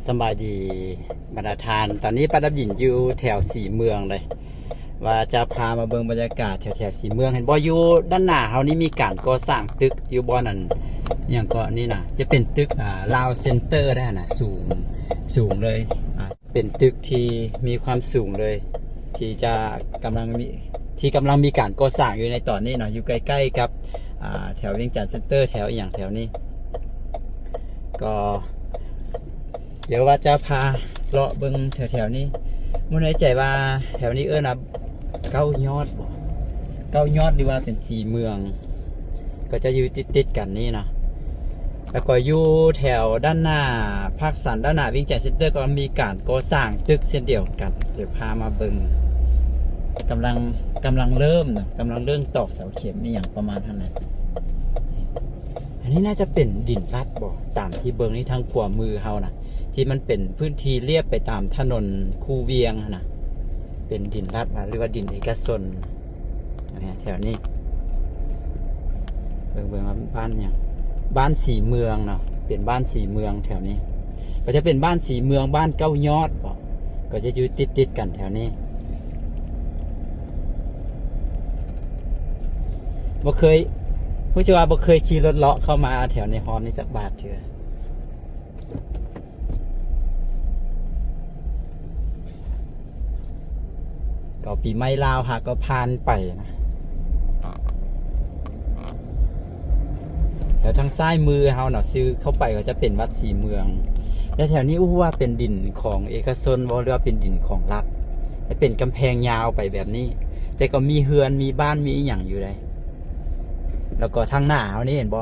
สบายดีบรรดาทานตอนนี้ป้าดับหยินอยู่แถวสีเมืองเลยว่าจะพามาเบิ่งบรรยากาศแถวสีเมืองเห็นบ่อยู่ด้านหน้าเฮานี่มีการก่อสร้างตึกอยู่บ่นั่นอย่างก็นี่นะจะเป็นตึกลาวเซ็นเตอร์ได้นะสูงเลยเป็นตึกที่มีความสูงเลยที่จะกำลังมีการก่อสร้างอยู่ในตอนนี้เนาะอยู่ใกล้ๆกับแถวเวียงจันทร์เซ็นเตอร์แถวอย่างแถวนี้ก็เดี๋ยวว่าจะพาเลาะเบิ่งแถวนี้มุ่งในใจว่าแถวนี้นะเก้ายอดบ่เก้ายอดหรือว่าเป็นสีเมือง ก็จะอยู่ติดกันนี่นะแล้วก็อยู่แถวด้านหน้าภาคสันด้านหน้าวิ่งจันทร์เซ็นเตอร์ก็มีการก่อสร้างตึกเช่นเดียวกันเดี๋ยวพามาเบิ่งกำลังเริ่มนะกำลังเริ่มตอกเสาเข็มมีอย่างประมาณเท่านั้นอันนี้น่าจะเป็นดินลัดบ่ตามที่เบิ่งนี่ทางขวามือเฮานะที่มันเป็นพื้นที่เรียบไปตามถนนคูเวียงนะเป็นดินลัดหรือว่าดินเอกชนแถวนี้เบิ่งบ้านเนี่ยบ้านสีเมืองเนาะเป็นบ้านสีเมืองแถวนี้ก็จะเป็นบ้านสีเมืองบ้านเก้ายอดก็จะอยู่ติดกันแถวนี้บ่เคยผู้ชว่าบ่เคยขี่รถเลาะเข้ามาแถวในฮอนนี้สักบาทเถื่อก็ปีใหม่ลาวก็ผ่านไปนะแถวทางซ้ายมือเฮาเนาะซื้อเข้าไปก็จะเป็นวัดสีเมืองและแถวนี้ว่าเป็นดินของเอกชนบ่หรือว่าเป็นดินของรัฐและเป็นกำแพงยาวไปแบบนี้แต่ก็มีเฮือนมีบ้านมีอย่างอยู่เลยแล้วก็ทางหน้าเฮานี่เห็นบ่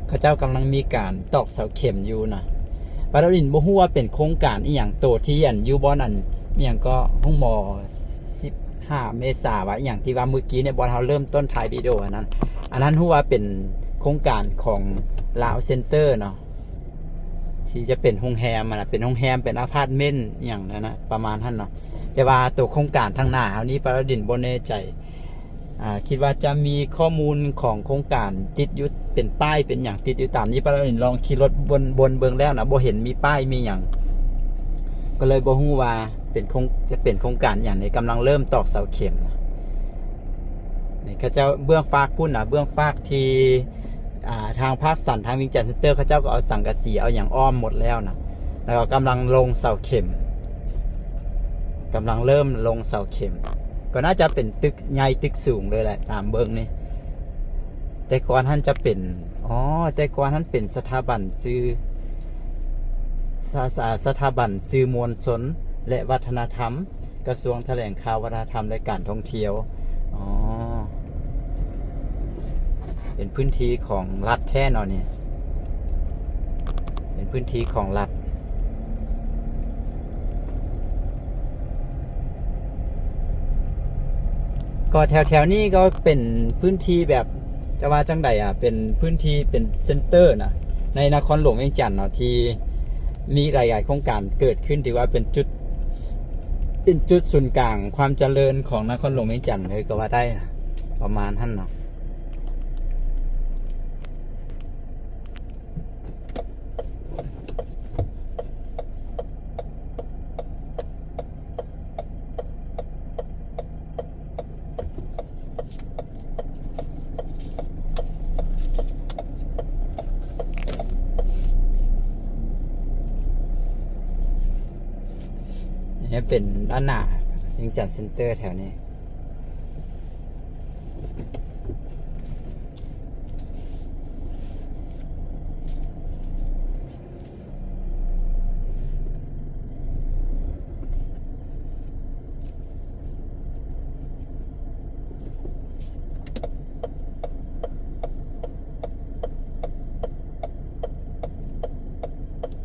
เขาเจ้ากำลังมีการตอกเสาเข็มอยู่นะปาราดินบ่ฮู้ว่าเป็นโครงการอีหยังโตที่อันอยู่บ่นั่นอีหยังก็ห้องหมอ15 เมษายนว่าอย่างที่ว่าเมื่อกี้เนี่ยบอลเราเริ่มต้นถ่ายวิดีโออันนั้นฮู้ว่าเป็นโครงการของลาวเซ็นเตอร์เนาะที่จะเป็นโรงแรมเป็นโรงแรมเป็นอพาร์ตเมนต์อย่างนั้นนะประมาณนั้นเนาะแต่ว่าตัวโครงการทางหน้าเฮานี้ปาราดินบ่แน่ใจคิดว่าจะมีข้อมูลของโครงการติดอยู่เป็นป้ายเป็นอย่างติดอยู่ตามนี้ปาราดินลองขี่รถบนเบิ่งแล้วนะบ่เห็นมีป้ายมีอย่างก็เลยบ่ฮู้ว่าจะเป็นโครงการอย่างในกำลังเริ่มตอกเสาเข็มนี่เขาเจ้าเบื้องฟากพุ่นเบื้องฟากที่ทางภาคสันทางวิงจันทร์เซ็นเตอร์เขาเจ้าก็เอาสังกะสีเอาอย่างอ้อมหมดแล้วนะแล้วก็กำลังลงเสาเข็มกำลังเริ่มลงเสาเข็มก็น่าจะเป็นตึกใหญ่ตึกสูงเลยแหละตามเบื้องนี้แต่ก่อนท่านจะเป็นแต่ก่อนท่านเป็นสถาบันสื่อมวลชนและวัฒนธรรมกระทรวงแถลงข่าววัฒนธรรมและการท่องเที่ยวเป็นพื้นที่ของรัฐแท้เนาะเนี่ยเป็นพื้นที่ของรัฐก็แถวนี้ก็เป็นพื้นที่แบบจะว่าจังใดเป็นพื้นที่เป็นเซ็นเตอร์นะในนครหลวงเวียงจันทร์เนาะที่มีหลายๆโครงการเกิดขึ้นถือว่าเป็นจุดศูนย์กลางความเจริญของนครหลวงเวียงจันทร์เลยก็ว่าได้ประมาณท่านเนาะนี่เป็นด้านหน้าเวียงจันทร์เซ็นเตอร์แถวนี้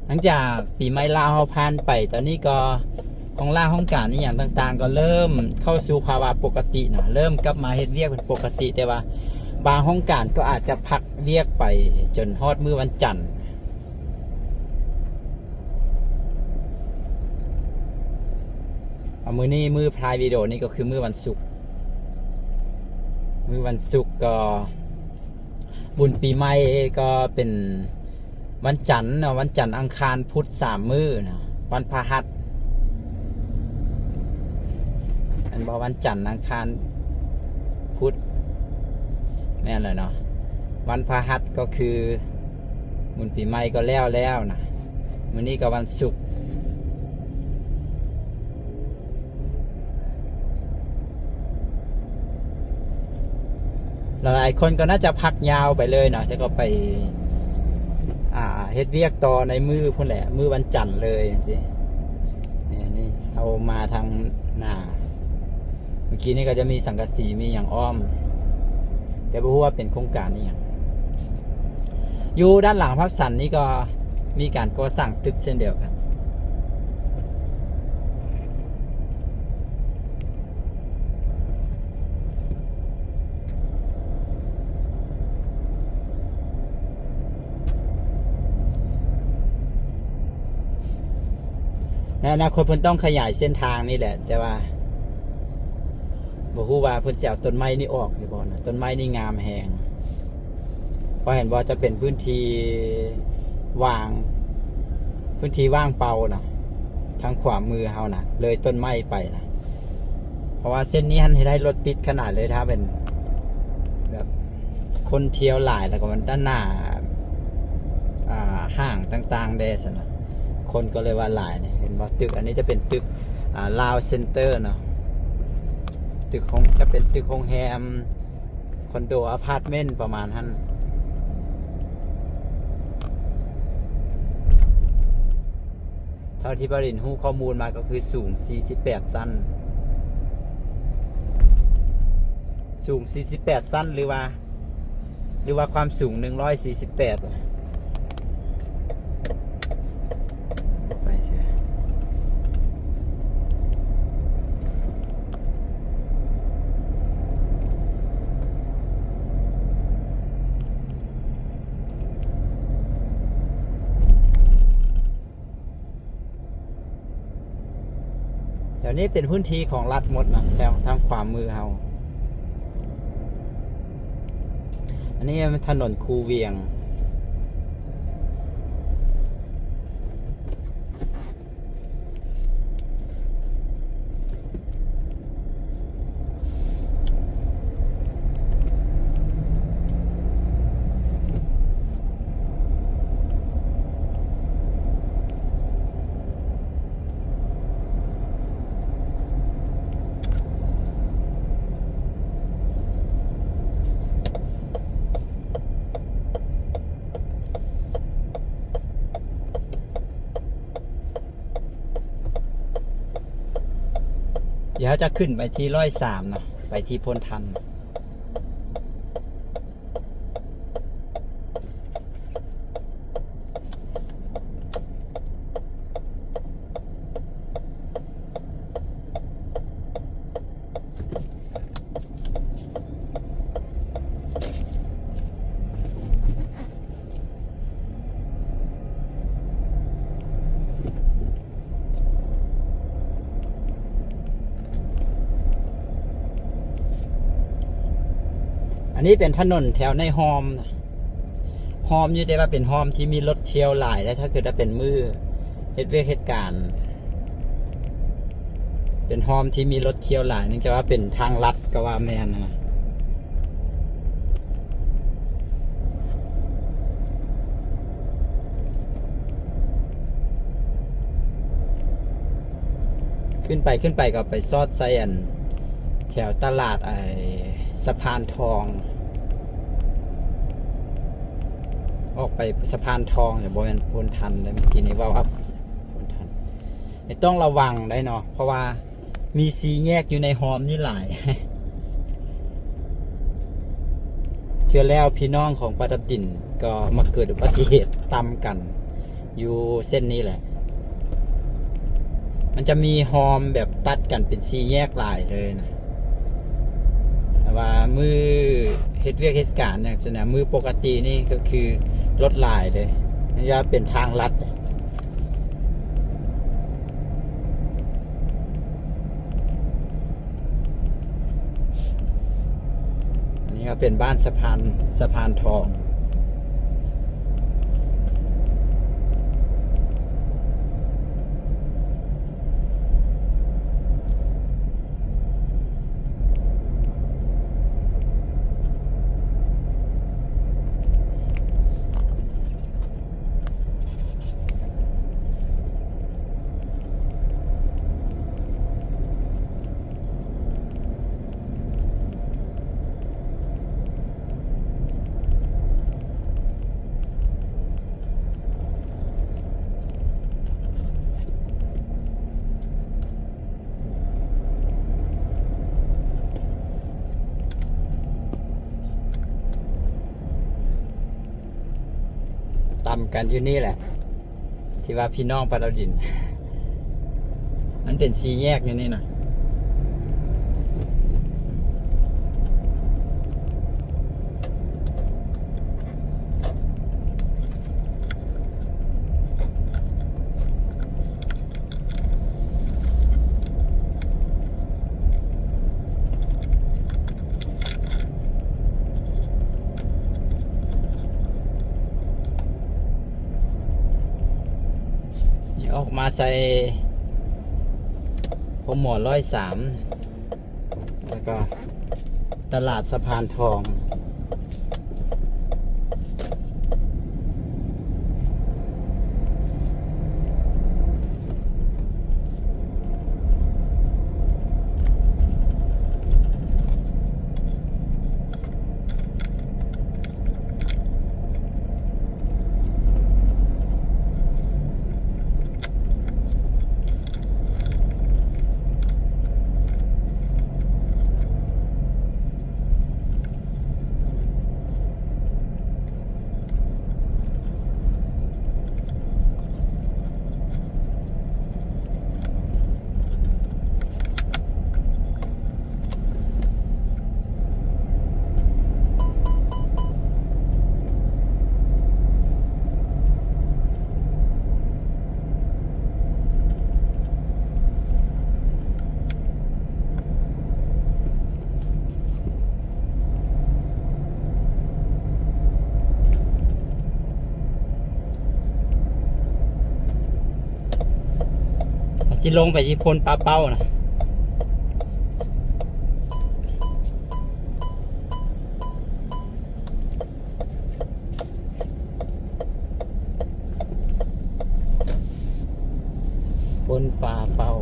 หลังจากปีใหม่ลาวผ่านไปตอนนี้ก็ของล่าห้องการนี่อย่างต่างๆก็เริ่มเข้าสู่ภาวะปกตินะเริ่มกลับมาเฮ็ดเวียกเป็นปกติแต่ว่าบางห้องการก็อาจจะพักเวียกไปจนฮอดมื้อวันจันทร์มื้อนี้มื้อพลายวิดีโอนี่ก็คือมื้อวันศุกร์ก็บุญปีใหม่ก็เป็น วันจันทร์เนาะวันจันทร์อังคารพุธ3 มื้อเนาะวันพฤหัสอันบอกวันจันทร์อังคารพุธแม่นเลยเนาะวันพฤหัสก็คือมุนปีใหม่ก็แล้วนะมื้อนี้ก็วันศุกร์หลายคนก็น่าจะพักยาวไปเลยเนาะจะก็ไปเฮ็ดเวียกต่อในมือพุ่นแหละมือวันจันทร์เลยอย่างนี้นี่เอามาทางหน้าเมื่อกี้นี่ก็จะมีสังกะสีมีอย่างอ้อมแต่ไม่รู้ว่าเป็นโครงการนี่อย่างอยู่ด้านหลังพักสันนี่ก็มีการก่อสร้างตึกเช่นเดียวกันในอนาคตเพิ่นต้องขยายเส้นทางนี่แหละแต่ว่าบ่ฮู้ว่าเพิ่นสิเอาต้นไม้นี่ออกหรือบ่นะต้นไม้นี่งามแฮงเพราะเห็นว่าจะเป็นพื้นที่ว่างเปล่านะทางขวามือเฮานะเลยต้นไม้ไปนะเพราะว่าเส้นนี้ให้ได้รถติดขนาดเลยถ้าเป็นแบบคนเที่ยวหลายแล้วก็มันด้านหน้าห้างต่างๆเดสนะคนก็เลยว่าหลายเนี่ยเห็นว่าตึกอันนี้จะเป็นตึกลาวเซ็นเตอร์เนาะตึกของจะเป็นตึกโรงแรมคอนโดอพาร์ตเมนต์ประมาณนั้นเท่าที่บริณฮู้ข้อมูลมาก็คือสูง48สั้นสั้นหรือว่าความสูง148เดี๋ยวนี้เป็นพื้นที่ของรัฐหมดนะแล้วทางขวามือเฮาอันนี้ถนนคูเวียงเดี๋ยวจะขึ้นไปที่103นะไปที่พลทันอันนี้เป็นถนนแถวในฮอมอยู่แต่ว่าเป็นฮอมที่มีรถเที่ยวหลายแล้วถ้าเกิดว่าเป็นมือเหตุการณ์เป็นฮอมที่มีรถเที่ยวหลายนึกจะว่าเป็นทางลัดก็ว่าแม่นนะขึ้นไปก็ไปซอดไซแอนแถวตลาดสะพานทองออกไปสะพานทองอย่าบริเวณพลทันเลยเมื่อกี้นี้ว่าพลทันต้องระวังได้เนาะเพราะว่ามีสีแยกอยู่ในฮอมนี่หลาย เชื่อแล้วพี่น้องของปาตตินก็มาเกิดอุบัติเหตุตำกันอยู่เส้นนี้แหละมันจะมีฮอมแบบตัดกันเป็นสีแยกหลายเลยนะแต่ว่ามือเหตุการณ์เนี่ยจะนะมือปกตินี่ก็คือรถหลายเลยนี่จะเป็นทางลัดอันนี้ก็เป็นบ้านสะพานทอง ำกันอยู่นี่แหละ ที่ว่าพี่น้องปลาดาวดิน มันเป็นสีแยกอยู่นี่นะออกมาใส่ผมหมอ103แล้วก็ตลาดสะพานทองสิลงไปที่พลปลาเป้านะพลปลาเป้า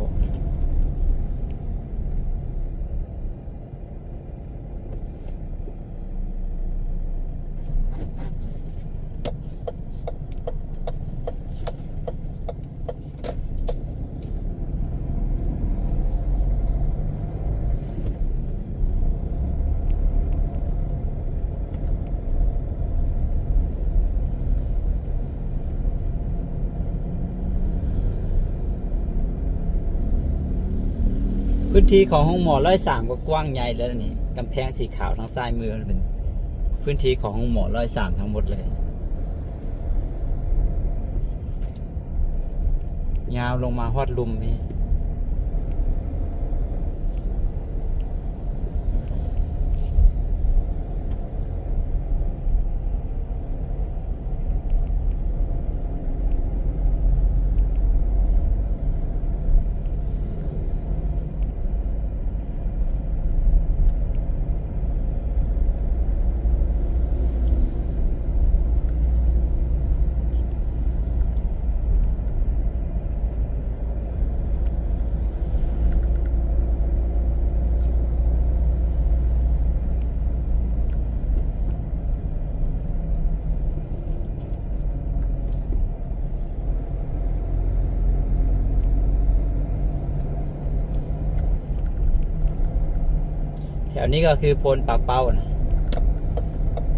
พื้นที่ของห้องหมอ103ก็กว้างใหญ่แล้วนี่กำแพงสีขาวทางซ้ายมือเป็นพื้นที่ของห้องหมอ103ทั้งหมดเลยยาวลงมาฮอดลุมนี่แถวนี้ก็คือโพนปลาเป้านะ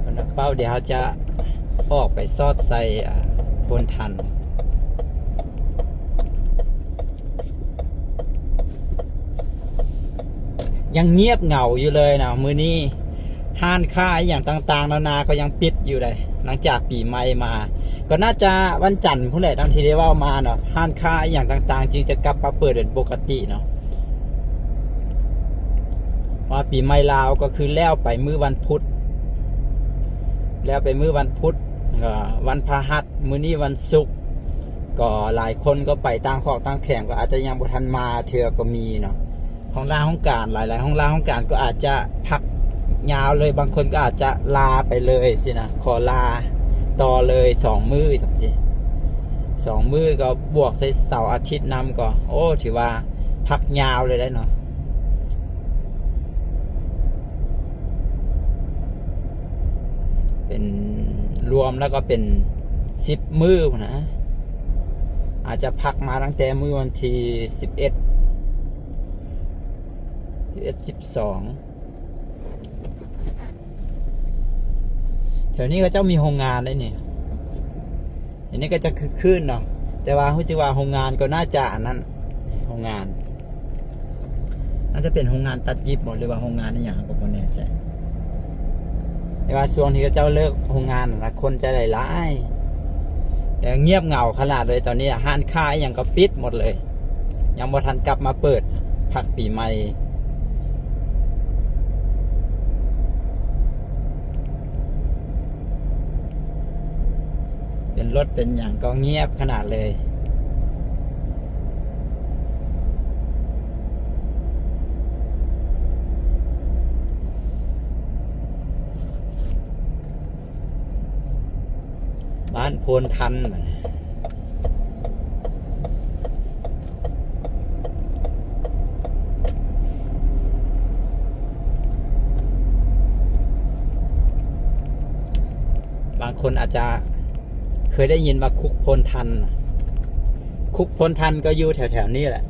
โพนปลาเป้าเดี๋ยวเขาจะออกไปซอดใส่โพนทันยังเงียบเหงาอยู่เลยนะมื้อนี้ห้านค้าอย่างต่างๆนานาก็ยังปิดอยู่เลยหลังจากปีใหม่มาก็น่าจะวันจันทร์ผู้ใดตามที่ได้ว่ามาเนาะห้านค้าอย่างต่างๆจึงจะกลับมาเปิดเป็นปกติเนาะว่าปีใหม่ลาวก็คือแล้วไปมื้อวันพุธแล้วไปมื้อวันพุธวันพฤหัสมื้อนี้วันศุกร์ก็หลายคนก็ไปต่างขอกต่างแข่งก็อาจจะยังบ่ทันมาเทื่อก็มีเนาะห้องล่างห้องการหลายๆห้องล่างห้องการก็อาจจะพักยาวเลยบางคนก็อาจจะลาไปเลยสินะขอลาต่อเลย2 มื้อจังซี่2 มื้อก็บวกใส่เสาร์อาทิตย์นำก็โอ้ถือว่าพักยาวเลยได้เนาะเป็นรวมแล้วก็เป็น10 มื้อนะอาจจะพักมาตั้งแต่มื้อวันที่11 12แถวนี้ก็เจ้ามีโรงงานได้เนี่ย อันนี้ก็จะคือคลื่นเนาะแต่ว่ารู้สึกว่าโรงงานก็น่าจะอันนั้นโรงงานน่าจะเป็นโรงงานตัดเย็บหมดหรือว่าโรงงานนี่อย่างก็บ่แน่ใจแต่ว่าช่วงที่เขาเจ้าเลิกโรงงานน่ะคนจะหลายๆแต่เงียบเหงาขนาดเลยตอนนี้ห้างค้าอหย่างก็ปิดหมดเลย ยังบ่ทันกลับมาเปิดพักปีใหม่เป็นรถเป็นอย่างก็เงียบขนาดเลยบ้านโพนทันมันบางคนอาจจะเคยได้ยินว่าคุกโพนทันคุกโพนทันก็อยู่แถวๆนี้แหละ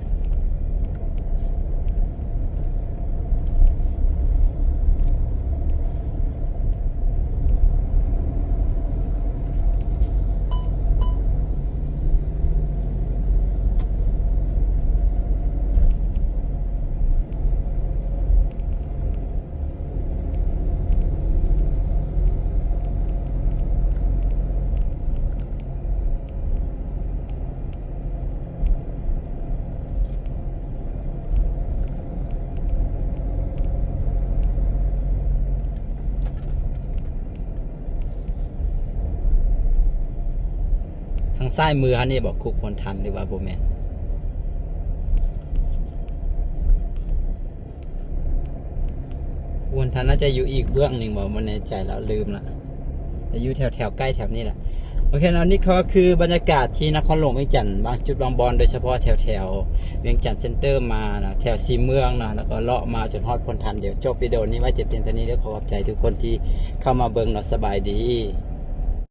ทางซ้ายมือนี่บอกคุกโพนทันหรือว่าโบแมนโพนทันน่าจะอยู่อีกเบื้องหนึ่งบอกมันในใจแล้วลืมละจะอยู่แถวใกล้แถวนี้แหละโอเคนะนี่ก็คือบรรยากาศที่นครหลวงเวียงจันทร์บางจุดบางบอนโดยเฉพาะแถวเวียงจันทร์เซ็นเตอร์มานะแถวสีเมืองนะแล้วก็เลาะมาจนฮอดโพนทันเดี๋ยวจบวิดีโอนี้ไว้จะเพียงเท่านี้เดี๋ยวขอขอบใจทุกคนที่เข้ามาเบิ่งเนาะสบายดี